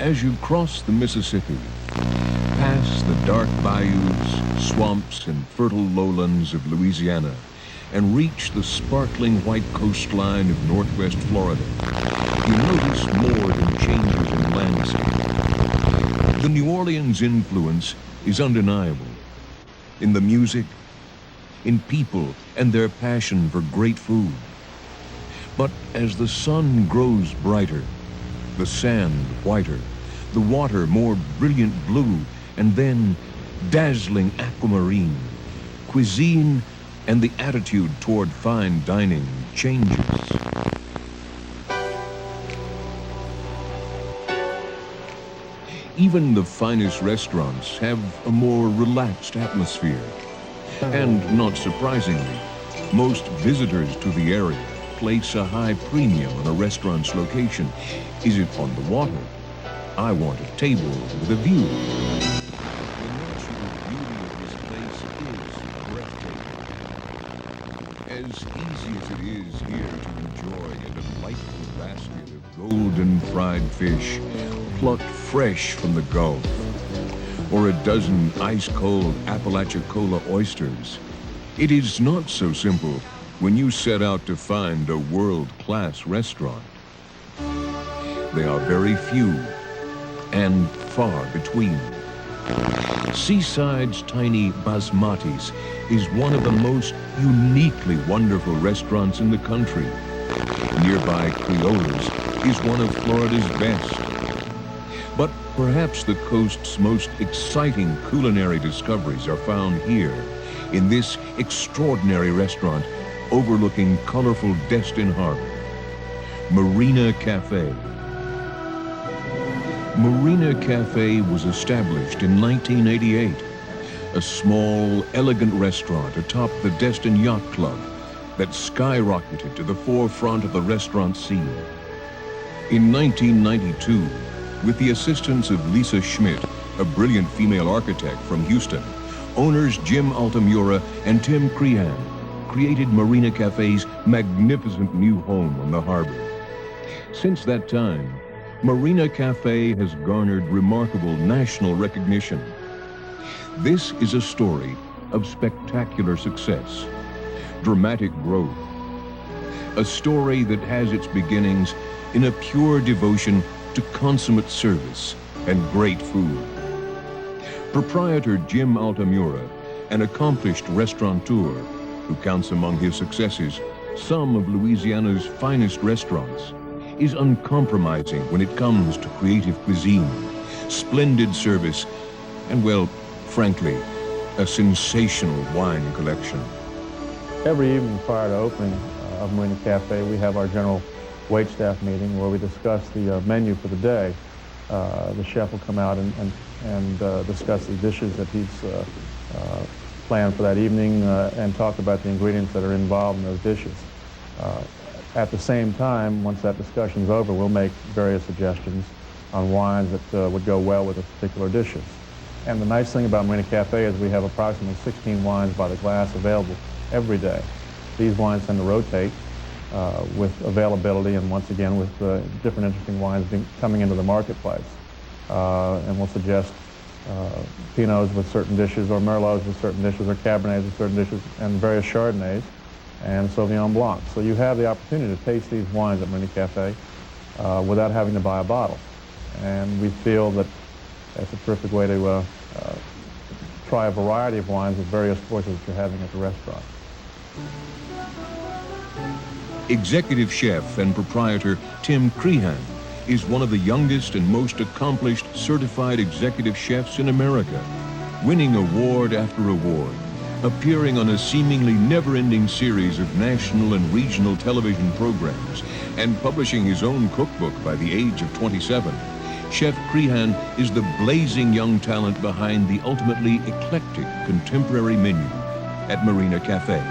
As you cross the Mississippi, past the dark bayous, swamps, and fertile lowlands of Louisiana, and reach the sparkling white coastline of northwest Florida, you notice more than changes in landscape. The New Orleans influence is undeniable. In the music, in people, and their passion for great food. But as the sun grows brighter, the sand whiter, the water more brilliant blue, and then dazzling aquamarine, cuisine and the attitude toward fine dining changes. Even the finest restaurants have a more relaxed atmosphere. And not surprisingly, most visitors to the area place a high premium on a restaurant's location. Is it on the water? I want a table with a view. The natural beauty of this place is breathtaking. As easy as it is here to enjoy a delightful basket of golden fried fish, plucked fresh from the Gulf, or a dozen ice-cold Apalachicola oysters, it is not so simple when you set out to find a world-class restaurant. They are very few and far between. Seaside's tiny Basmati's is one of the most uniquely wonderful restaurants in the country. Nearby Creola's is one of Florida's best. But perhaps the coast's most exciting culinary discoveries are found here, in this extraordinary restaurant overlooking colorful Destin Harbor, Marina Café. Marina Café was established in 1988, a small, elegant restaurant atop the Destin Yacht Club that skyrocketed to the forefront of the restaurant scene. In 1992, with the assistance of Lisa Schmidt, a brilliant female architect from Houston, owners Jim Altamura and Tim Crehan created Marina Café's magnificent new home on the harbor. Since that time, Marina Café has garnered remarkable national recognition. This is a story of spectacular success, dramatic growth, a story that has its beginnings in a pure devotion to consummate service and great food. Proprietor Jim Altamura, an accomplished restaurateur who counts among his successes some of Louisiana's finest restaurants, is uncompromising when it comes to creative cuisine, splendid service, and, well, frankly, a sensational wine collection. Every evening prior to opening of Marina Café, we have our general waitstaff meeting where we discuss the menu for the day. The chef will come out and discuss the dishes that he's planned for that evening and talk about the ingredients that are involved in those dishes. At the same time, once that discussion's over, we'll make various suggestions on wines that would go well with the particular dishes. And the nice thing about Marina Café is we have approximately 16 wines by the glass available every day. These wines tend to rotate with availability and, once again, with different interesting wines coming into the marketplace. And we'll suggest Pinots with certain dishes, or Merlots with certain dishes, or Cabernets with certain dishes, and various Chardonnays and Sauvignon Blanc. So you have the opportunity to taste these wines at Marina Café without having to buy a bottle. And we feel that that's a terrific way to try a variety of wines with various choices that you're having at the restaurant. Executive chef and proprietor Tim Crehan is one of the youngest and most accomplished certified executive chefs in America, winning award after award, appearing on a seemingly never-ending series of national and regional television programs, and publishing his own cookbook by the age of 27. Chef Crehan is the blazing young talent behind the ultimately eclectic contemporary menu at Marina Café.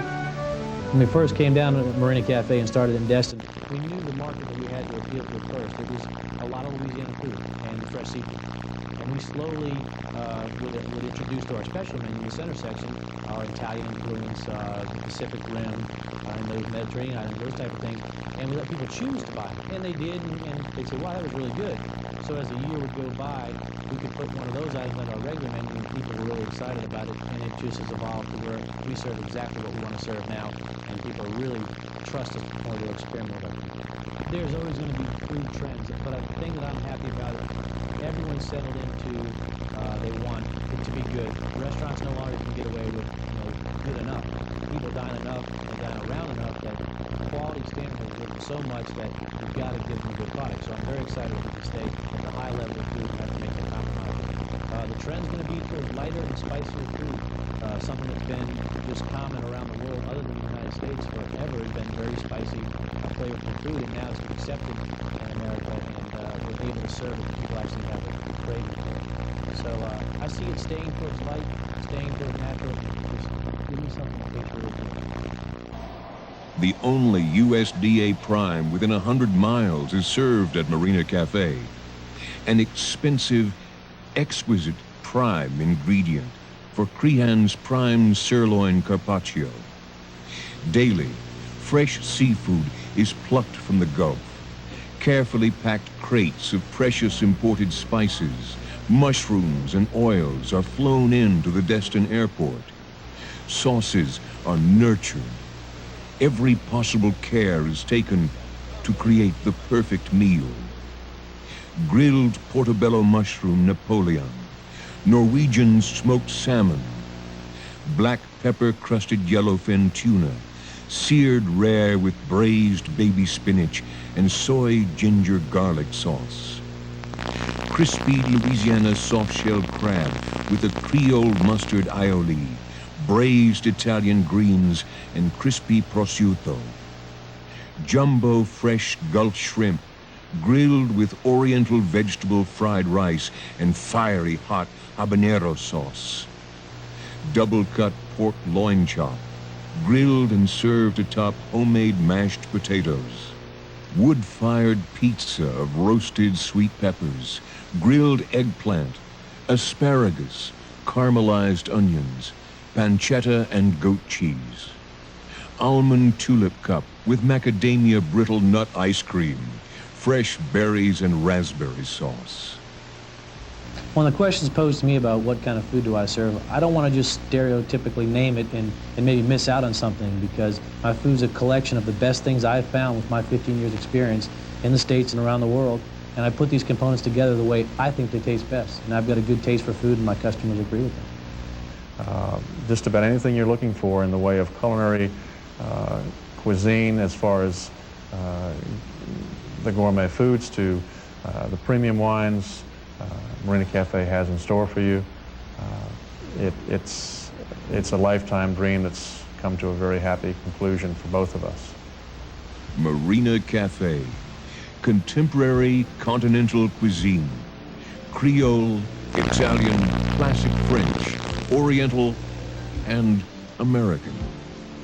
When we first came down to Marina Café and started in Destin, we knew the market that we had to appeal to first. It was a lot of Louisiana food and fresh seafood. And we slowly would introduce to our special menu in the center section our Italian influence, the Pacific Rim, and those Mediterranean items, those type of things, and we let people choose to buy. And they did, and they said, wow, that was really good. So as the year would go by, we could put one of those items on our regular menu, and people were really excited about it, and it just has evolved to where we serve exactly what we want to serve now, and people really trust us before they experiment with it. There's always going to be food trends, but the thing that I'm happy about is everyone's settled into they want it to be good. Restaurants no longer can get away with good enough. People dine enough and dine around enough that quality standard has risen so much that you've got to give them a good product. So I'm very excited to stay at the high level of food and have to make that compromise. The trend's going to be towards lighter and spicier food. Something that's been just common around the world, other than the United States, forever has been very spicy, flavorful food, and now it's been accepted in America, and we're able to serve it. People actually have a craving for it. So I see it staying towards light, staying towards natural. Just give me something to take with me. The only USDA prime within 100 miles is served at Marina Café. An expensive, exquisite prime ingredient for Crehan's prime sirloin carpaccio. Daily, fresh seafood is plucked from the Gulf. Carefully packed crates of precious imported spices, mushrooms, and oils are flown into the Destin airport. Sauces are nurtured. Every possible care is taken to create the perfect meal. Grilled portobello mushroom Napoleon, Norwegian smoked salmon, black pepper-crusted yellowfin tuna, seared rare with braised baby spinach and soy ginger garlic sauce. Crispy Louisiana soft-shelled crab with a Creole mustard aioli, braised Italian greens, and crispy prosciutto. Jumbo fresh Gulf shrimp, grilled with oriental vegetable fried rice and fiery hot habanero sauce. Double-cut pork loin chop, grilled and served atop homemade mashed potatoes. Wood-fired pizza of roasted sweet peppers, grilled eggplant, asparagus, caramelized onions, pancetta and goat cheese. Almond tulip cup with macadamia brittle nut ice cream, fresh berries and raspberry sauce. When the question's posed to me about what kind of food do I serve, I don't want to just stereotypically name it and maybe miss out on something, because my food's a collection of the best things I've found with my 15 years experience in the States and around the world, and I put these components together the way I think they taste best, and I've got a good taste for food and my customers agree with that. Just about anything you're looking for in the way of culinary cuisine, as far as the gourmet foods to the premium wines, Marina Café has in store for you. It's a lifetime dream that's come to a very happy conclusion for both of us. Marina Café, contemporary continental cuisine, Creole, Italian, classic French, Oriental, and American.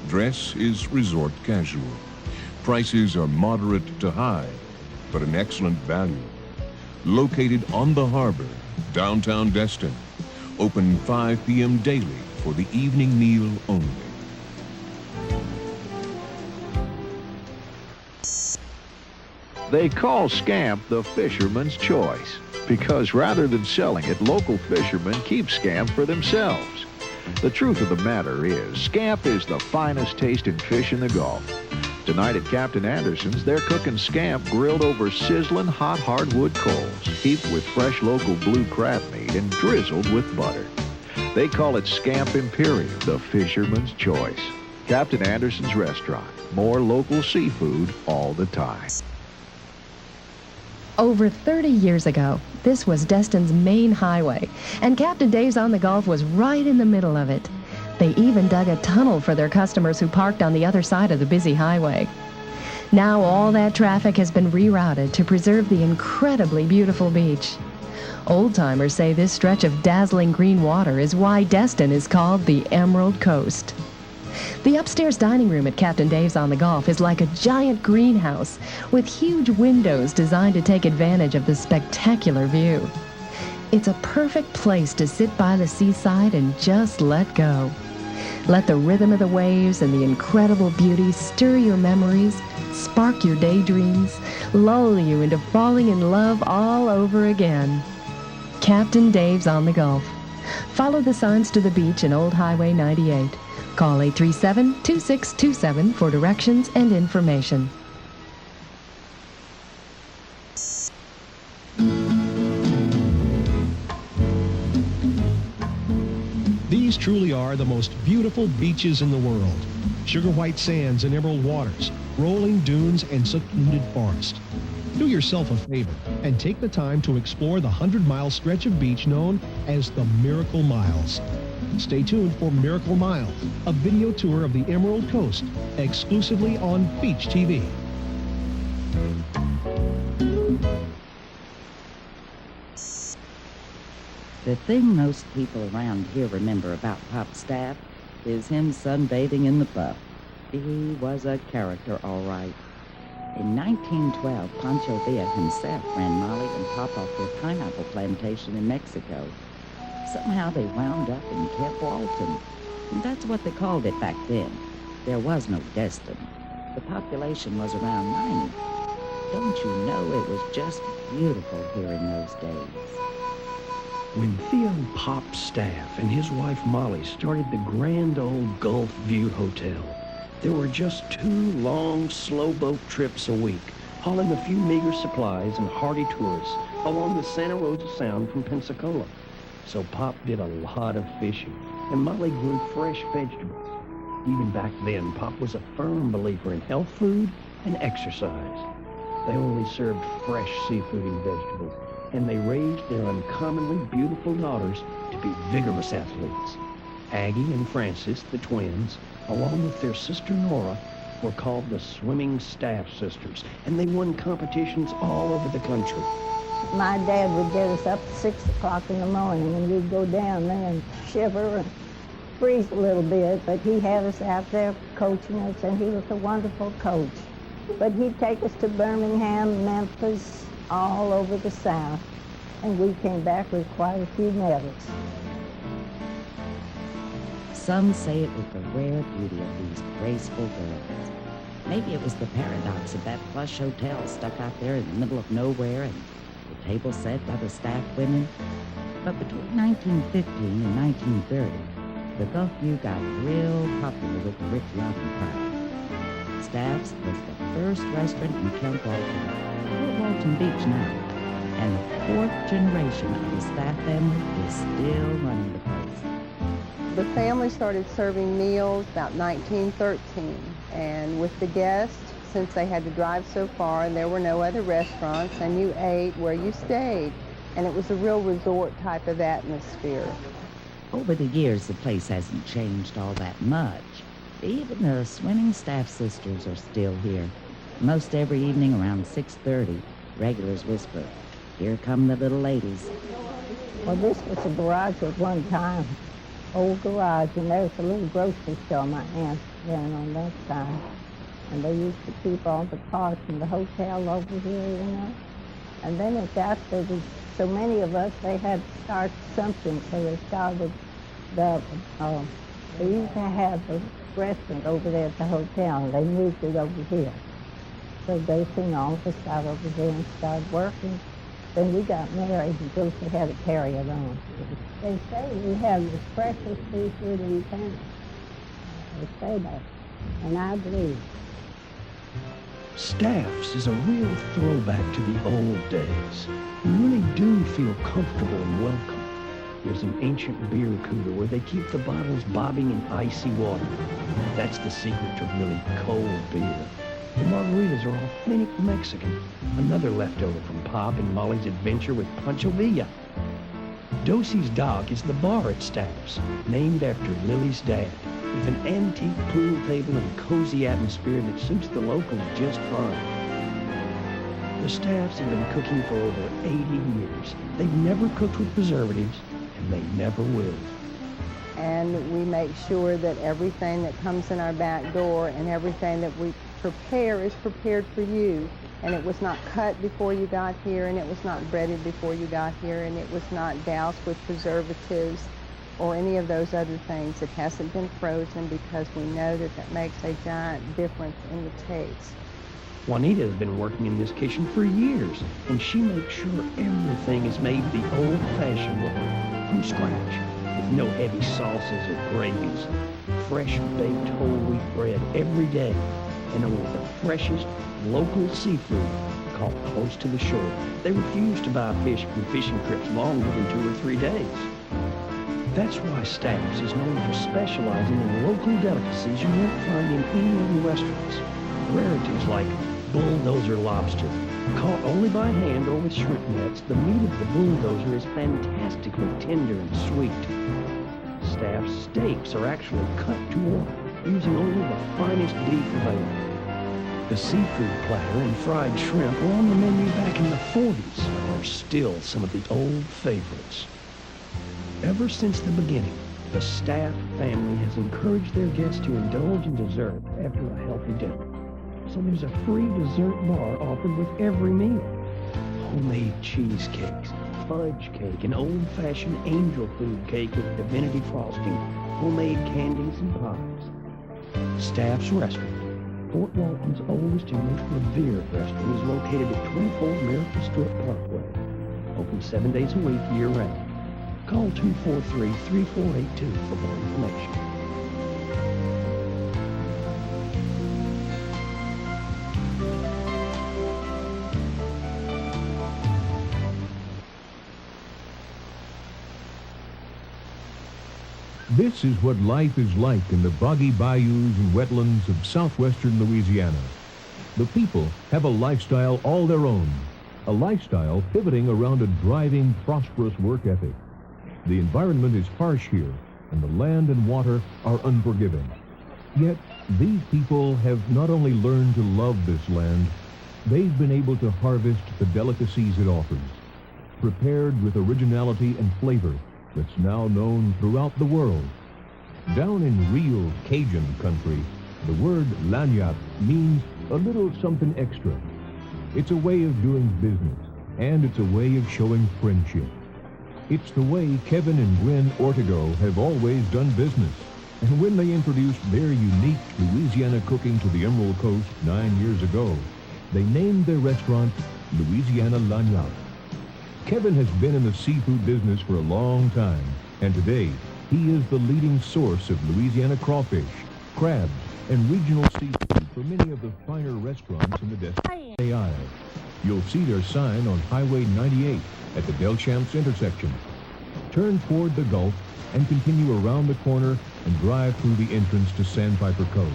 Dress is resort casual. Prices are moderate to high, but an excellent value. Located on the harbor, downtown Destin. Open 5 p.m. daily for the evening meal only. They call scamp the fisherman's choice, because rather than selling it, local fishermen keep scamp for themselves. The truth of the matter is, scamp is the finest tasting fish in the Gulf. Tonight at Captain Anderson's, they're cooking scamp grilled over sizzling hot hardwood coals, heaped with fresh local blue crab meat and drizzled with butter. They call it Scamp Imperial, the fisherman's choice. Captain Anderson's Restaurant, more local seafood all the time. Over 30 years ago, this was Destin's main highway, and Captain Dave's on the Gulf was right in the middle of it. They even dug a tunnel for their customers who parked on the other side of the busy highway. Now all that traffic has been rerouted to preserve the incredibly beautiful beach. Old-timers say this stretch of dazzling green water is why Destin is called the Emerald Coast. The upstairs dining room at Captain Dave's on the Gulf is like a giant greenhouse with huge windows designed to take advantage of the spectacular view. It's a perfect place to sit by the seaside and just let go. Let the rhythm of the waves and the incredible beauty stir your memories, spark your daydreams, lull you into falling in love all over again. Captain Dave's on the Gulf. Follow the signs to the beach in Old Highway 98. Call 837-2627 for directions and information. These truly are the most beautiful beaches in the world. Sugar white sands and emerald waters, rolling dunes and secluded forest. Do yourself a favor and take the time to explore the 100-mile stretch of beach known as the Miracle Miles. Stay tuned for Miracle Miles, a video tour of the Emerald Coast, exclusively on Beach TV. The thing most people around here remember about Pop's staff is him sunbathing in the Buff. He was a character, all right. In 1912, Pancho Villa himself ran Molly and Pop off their pineapple plantation in Mexico. Somehow they wound up in Camp Walton. And that's what they called it back then. There was no Destin. The population was around 90. Don't you know it was just beautiful here in those days? When Theo Pop's staff and his wife Molly started the grand old Gulf View Hotel, there were just 2 long, slow boat trips a week, hauling a few meager supplies and hardy tourists along the Santa Rosa Sound from Pensacola. So Pop did a lot of fishing, and Molly grew fresh vegetables. Even back then, Pop was a firm believer in health food and exercise. They only served fresh seafood and vegetables, and they raised their uncommonly beautiful daughters to be vigorous athletes. Aggie and Frances, the twins, along with their sister Nora, were called the Swimming Staff Sisters, and they won competitions all over the country. My dad would get us up at 6 o'clock in the morning, and we'd go down there and shiver and freeze a little bit, but he had us out there coaching us, and he was a wonderful coach. But he'd take us to Birmingham, Memphis, all over the South, and we came back with quite a few medals. Some say it was the rare beauty of these graceful girls. Maybe it was the paradox of that plush hotel stuck out there in the middle of nowhere and the table set by the staff women. But between 1915 and 1930, the Gulf View got real popular with the rich Mountain crowd. Staff's was the first restaurant in Camp Walton, Fort Walton Beach now, and the 4th generation of the Staff family is still running the place. The family started serving meals about 1913, and with the guests, since they had to drive so far and there were no other restaurants, and you ate where you stayed, and it was a real resort type of atmosphere. Over the years, the place hasn't changed all that much. Even the Swimming Staff Sisters are still here. Most every evening around 6:30, regulars whisper, "Here come the little ladies." Well, this was a garage at one time, old garage, and there's a little grocery store my aunt ran on that side. And they used to keep all the cars from the hotel over here, you know. And then it got there was so many of us, they had to start something, so they started they used to have a restaurant over there at the hotel, and they moved it over here. So they seen all of us got over there and started working. Then we got married, and Josie had to carry it on. They say we have the freshest seafood in town. They say that, and I believe. Staff's is a real throwback to the old days. You really do feel comfortable and welcome. There's an ancient beer cooler where they keep the bottles bobbing in icy water. That's the secret to really cold beer. The margaritas are authentic Mexican, another leftover from Pop and Molly's adventure with Pancho Villa. Dosie's Dock is the bar at Staff's, named after Lily's dad, with an antique pool table and cozy atmosphere that suits the locals just fine. The Staffs have been cooking for over 80 years. They've never cooked with preservatives, and they never will. And we make sure that everything that comes in our back door and everything that we prepare is prepared for you. And it was not cut before you got here, and it was not breaded before you got here, and it was not doused with preservatives. or any of those other things. It hasn't been frozen because we know that that makes a giant difference in the taste. Juanita has been working in this kitchen for years, and she makes sure everything is made the old-fashioned way, from scratch, with no heavy sauces or gravies. Fresh baked whole wheat bread every day, and only the freshest local seafood caught close to the shore. They refuse to buy fish from fishing trips longer than 2 or 3 days. That's why Staff's is known for specializing in local delicacies you won't find in any other restaurants. Rarities like bulldozer lobster, caught only by hand or with shrimp nets. The meat of the bulldozer is fantastically tender and sweet. Staff's steaks are actually cut to order, using only the finest beef available. The seafood platter and fried shrimp were on the menu back in the 40s, and are still some of the old favorites. Ever since the beginning, the Staff family has encouraged their guests to indulge in dessert after a healthy dinner. So there's a free dessert bar offered with every meal. Homemade cheesecakes, fudge cake, an old-fashioned angel food cake with divinity frosting, homemade candies and pies. Staff's Restaurant, Fort Walton's oldest and most revered restaurant, is located at 24 Miracle Stewart Parkway. Open 7 days a week, year-round. Call 243-3482 for more information. This is what life is like in the boggy bayous and wetlands of southwestern Louisiana. The people have a lifestyle all their own, a lifestyle pivoting around a driving, prosperous work ethic. The environment is harsh here, and the land and water are unforgiving. Yet, these people have not only learned to love this land, they've been able to harvest the delicacies it offers, prepared with originality and flavor that's now known throughout the world. Down in real Cajun country, the word lagniappe means a little something extra. It's a way of doing business, and it's a way of showing friendship. It's the way Kevin and Gwen Ortego have always done business. And when they introduced their unique Louisiana cooking to the Emerald Coast 9 years ago, they named their restaurant Louisiana Lagniappe. Kevin has been in the seafood business for a long time, and today he is the leading source of Louisiana crawfish, crabs, and regional seafood for many of the finer restaurants in the Destin aisle. You'll see their sign on Highway 98 at the Deschamps intersection. Turn toward the Gulf and continue around the corner and drive through the entrance to Sandpiper Cove.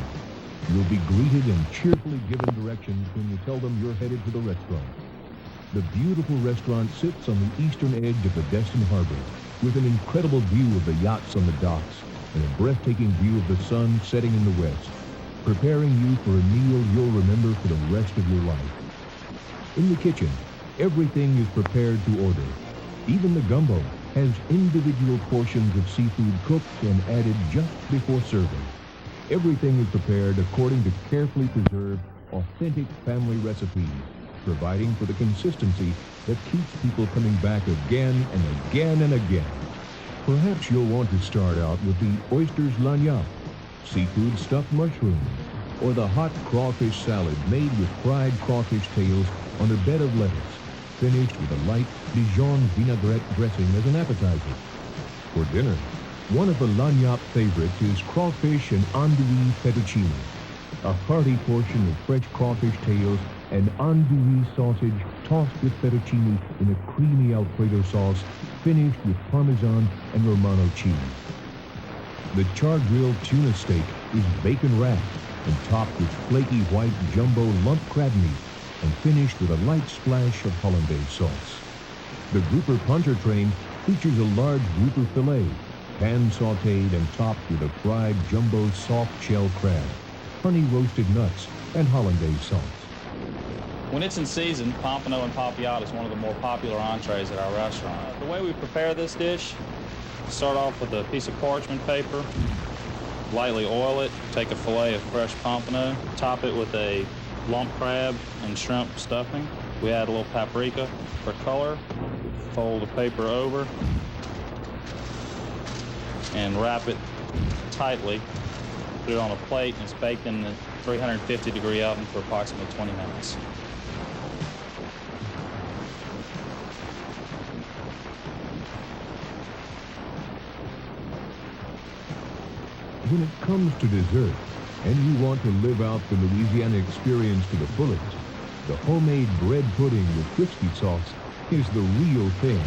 You'll be greeted and cheerfully given directions when you tell them you're headed to the restaurant. The beautiful restaurant sits on the eastern edge of the Destin Harbor with an incredible view of the yachts on the docks and a breathtaking view of the sun setting in the west, preparing you for a meal you'll remember for the rest of your life. In the kitchen, everything is prepared to order. Even the gumbo has individual portions of seafood cooked and added just before serving. Everything is prepared according to carefully preserved, authentic family recipes, providing for the consistency that keeps people coming back again and again and again. Perhaps you'll want to start out with the oysters lagniappe, seafood stuffed mushrooms, or the hot crawfish salad made with fried crawfish tails on a bed of lettuce, finished with a light Dijon vinaigrette dressing as an appetizer. For dinner, one of the lagniappe favorites is crawfish and andouille fettuccine, a hearty portion of fresh crawfish tails and andouille sausage tossed with fettuccine in a creamy Alfredo sauce, finished with Parmesan and Romano cheese. The char-grilled tuna steak is bacon wrapped and topped with flaky white jumbo lump crab meat and finished with a light splash of hollandaise sauce. The grouper Pontchartrain features a large grouper fillet, pan-sauteed and topped with a fried jumbo soft shell crab, honey roasted nuts, and hollandaise sauce. When it's in season, pompano and papillote is one of the more popular entrees at our restaurant. The way we prepare this dish, start off with a piece of parchment paper, lightly oil it, take a fillet of fresh pompano, top it with a lump crab and shrimp stuffing. We add a little paprika for color, fold the paper over, and wrap it tightly. Put it on a plate, and it's baked in the 350-degree oven for approximately 20 minutes. When it comes to dessert, and you want to live out the Louisiana experience to the fullest, the homemade bread pudding with whiskey sauce is the real thing.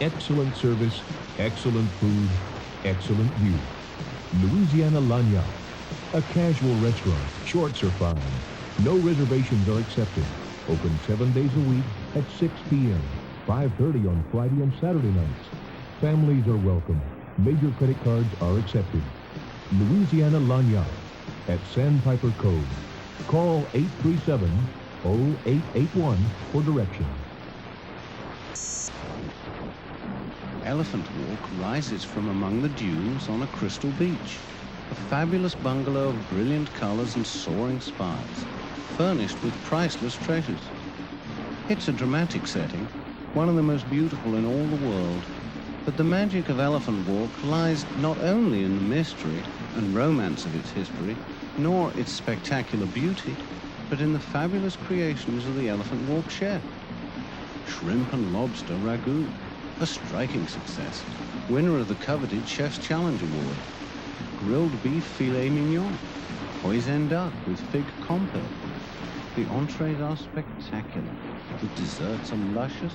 Excellent service, excellent food, excellent view. Louisiana Lagniappe, a casual restaurant. Shorts are fine. No reservations are accepted. Open 7 days a week at 6 p.m., 5:30 on Friday and Saturday nights. Families are welcome. Major credit cards are accepted. Louisiana Lagniappe at Sandpiper Cove. Call 837-0881 for directions. Elephant Walk rises from among the dunes on a crystal beach. A fabulous bungalow of brilliant colors and soaring spires, furnished with priceless treasures. It's a dramatic setting, one of the most beautiful in all the world. But the magic of Elephant Walk lies not only in the mystery and romance of its history, nor its spectacular beauty, but in the fabulous creations of the Elephant Walk chef. Shrimp and lobster ragout, a striking success, winner of the coveted Chef's Challenge Award. Grilled beef filet mignon, hoisin duck with fig compote. The entrees are spectacular, the desserts are luscious,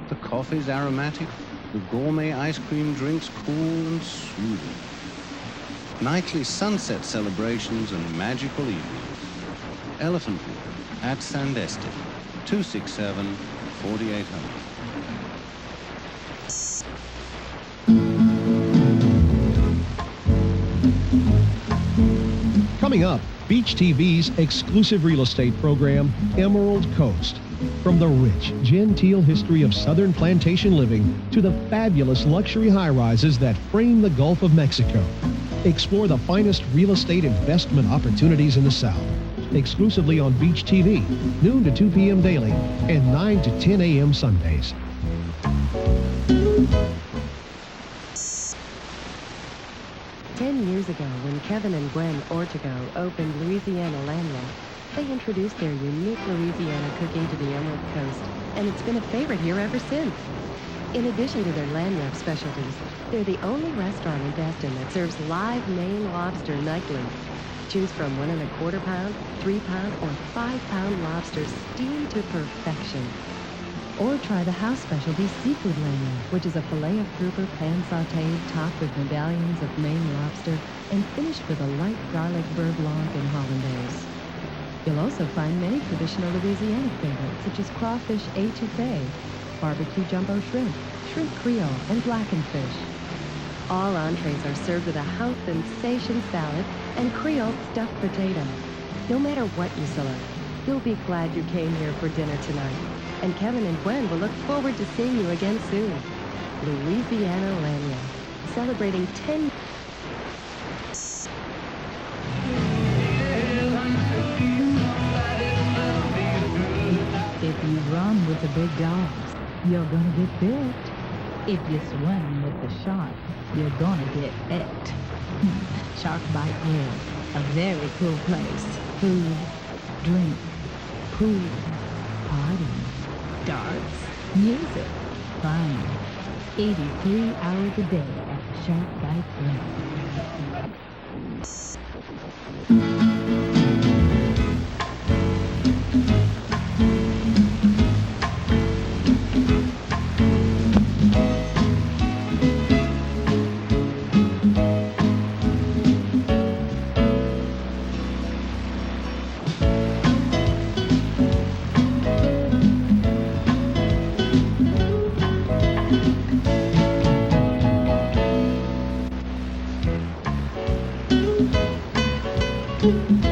the coffees aromatic, the gourmet ice cream drinks cool and soothing. Nightly sunset celebrations and magical evenings. Elephant Walk at Sandestin, 267-4800. Coming up, Beach TV's exclusive real estate program, Emerald Coast. From the rich, genteel history of southern plantation living to the fabulous luxury high-rises that frame the Gulf of Mexico. Explore the finest real estate investment opportunities in the South. Exclusively on Beach TV, noon to 2 p.m. daily and 9 to 10 a.m. Sundays. Years ago, when Kevin and Gwen Ortego opened Louisiana Lagniappe, they introduced their unique Louisiana cooking to the Emerald Coast, and it's been a favorite here ever since. In addition to their Lagniappe specialties, they're the only restaurant in Destin that serves live Maine lobster nightly. Choose from 1 1/4 pound, 3 pound, or 5 pound lobsters steamed to perfection. Or try the house specialty seafood lagniappe, which is a filet of grouper pan sauteed, topped with medallions of Maine lobster, and finished with a light garlic beurre blanc and hollandaise. You'll also find many traditional Louisiana favorites, such as crawfish étouffée, barbecue jumbo shrimp, shrimp creole, and blackened fish. All entrees are served with a house sensation salad and Creole stuffed potato. No matter what you select, you'll be glad you came here for dinner tonight. And Kevin and Gwen will look forward to seeing you again soon. Louisiana Lagniappe, celebrating 10 If you run with the big dogs, you're gonna get bit. If you swim with the sharks, you're gonna get et. Shark Bite World, a very cool place. Food, drink, pool, party, darts, music, fun. 83 hours a day at Shark Bite World. Thank you.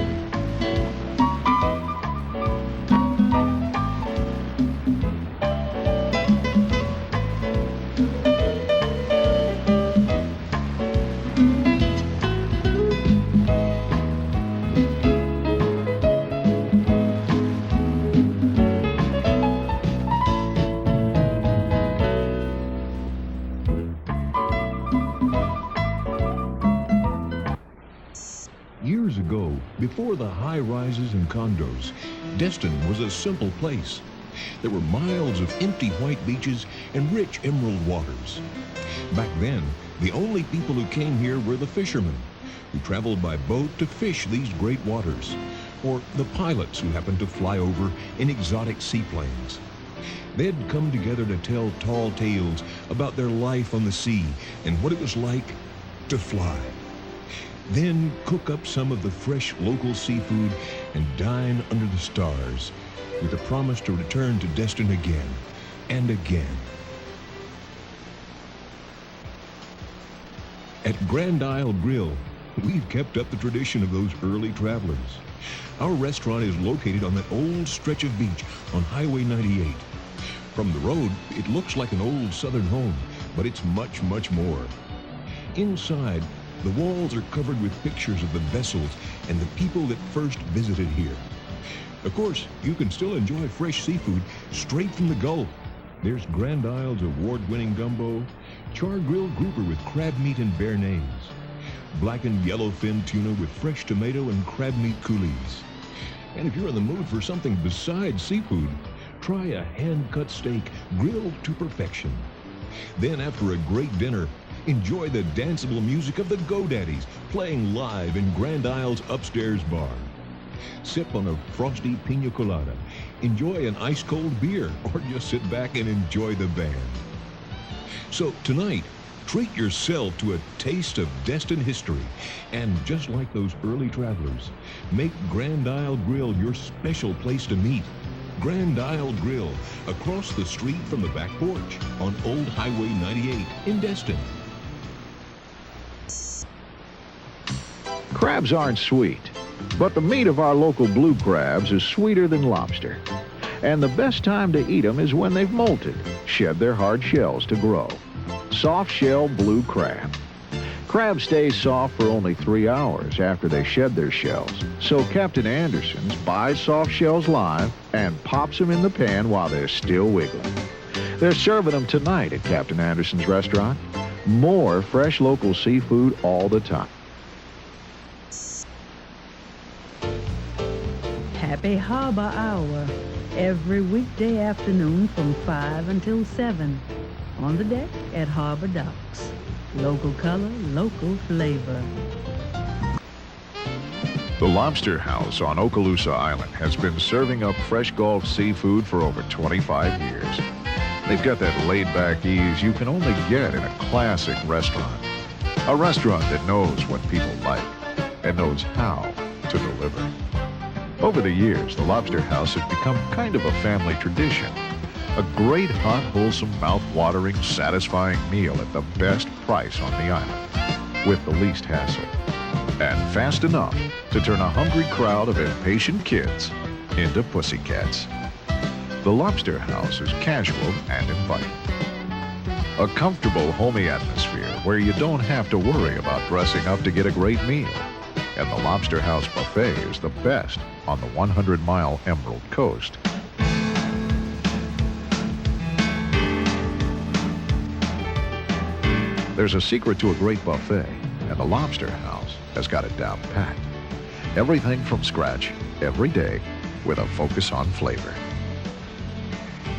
Before the high-rises and condos, Destin was a simple place. There were miles of empty white beaches and rich emerald waters. Back then, the only people who came here were the fishermen, who traveled by boat to fish these great waters, or the pilots who happened to fly over in exotic seaplanes. They'd come together to tell tall tales about their life on the sea and what it was like to fly. Then cook up some of the fresh local seafood and dine under the stars with a promise to return to Destin again and again. At Grand Isle Grill, we've kept up the tradition of those early travelers. Our restaurant is located on that old stretch of beach on Highway 98. From the road, it looks like an old southern home, but it's much, much more. Inside, the walls are covered with pictures of the vessels and the people that first visited here. Of course, you can still enjoy fresh seafood straight from the Gulf. There's Grand Isle's award-winning gumbo, char-grilled grouper with crab meat and béarnaise, blackened yellowfin tuna with fresh tomato and crab meat coulis. And if you're in the mood for something besides seafood, try a hand-cut steak grilled to perfection. Then, after a great dinner, enjoy the danceable music of the GoDaddies playing live in Grand Isle's upstairs bar. Sip on a frosty pina colada, enjoy an ice-cold beer, or just sit back and enjoy the band. So tonight, treat yourself to a taste of Destin history, and just like those early travelers, make Grand Isle Grill your special place to meet. Grand Isle Grill, across the street from the back porch on Old Highway 98 in Destin. Crabs aren't sweet, but the meat of our local blue crabs is sweeter than lobster. And the best time to eat them is when they've molted, shed their hard shells to grow. Soft shell blue crab. Crab stays soft for only 3 hours after they shed their shells, so Captain Anderson's buys soft shells live and pops them in the pan while they're still wiggling. They're serving them tonight at Captain Anderson's restaurant. More fresh local seafood all the time. Happy Harbor Hour, every weekday afternoon from 5 until 7. On the deck at Harbor Docks. Local color, local flavor. The Lobster House on Okaloosa Island has been serving up fresh Gulf seafood for over 25 years. They've got that laid-back ease you can only get in a classic restaurant. A restaurant that knows what people like and knows how to deliver. Over the years, the Lobster House has become kind of a family tradition. A great, hot, wholesome, mouth-watering, satisfying meal at the best price on the island, with the least hassle, and fast enough to turn a hungry crowd of impatient kids into pussycats. The Lobster House is casual and inviting. A comfortable, homey atmosphere where you don't have to worry about dressing up to get a great meal. And the Lobster House buffet is the best on the 100-mile Emerald Coast. There's a secret to a great buffet, and the Lobster House has got it down pat. Everything from scratch, every day, with a focus on flavor.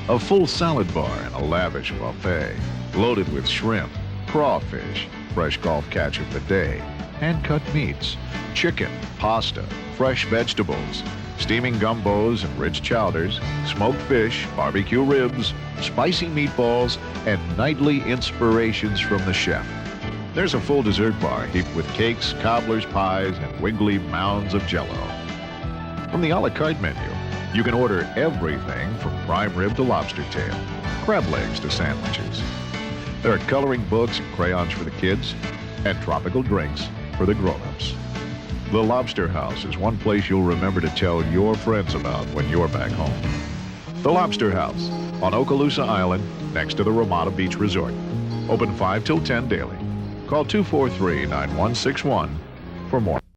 A full salad bar and a lavish buffet, loaded with shrimp, crawfish, fresh Gulf catch of the day, hand-cut meats, chicken, pasta, fresh vegetables, steaming gumbos and rich chowders, smoked fish, barbecue ribs, spicy meatballs, and nightly inspirations from the chef. There's a full dessert bar heaped with cakes, cobblers, pies, and wiggly mounds of Jell-O. From the a la carte menu, you can order everything from prime rib to lobster tail, crab legs to sandwiches. There are coloring books and crayons for the kids, and tropical drinks for the grown-ups. The Lobster House is one place you'll remember to tell your friends about when you're back home. The Lobster House on Okaloosa Island, next to the Ramada Beach Resort. Open 5 till 10 daily. Call 243-9161 for more.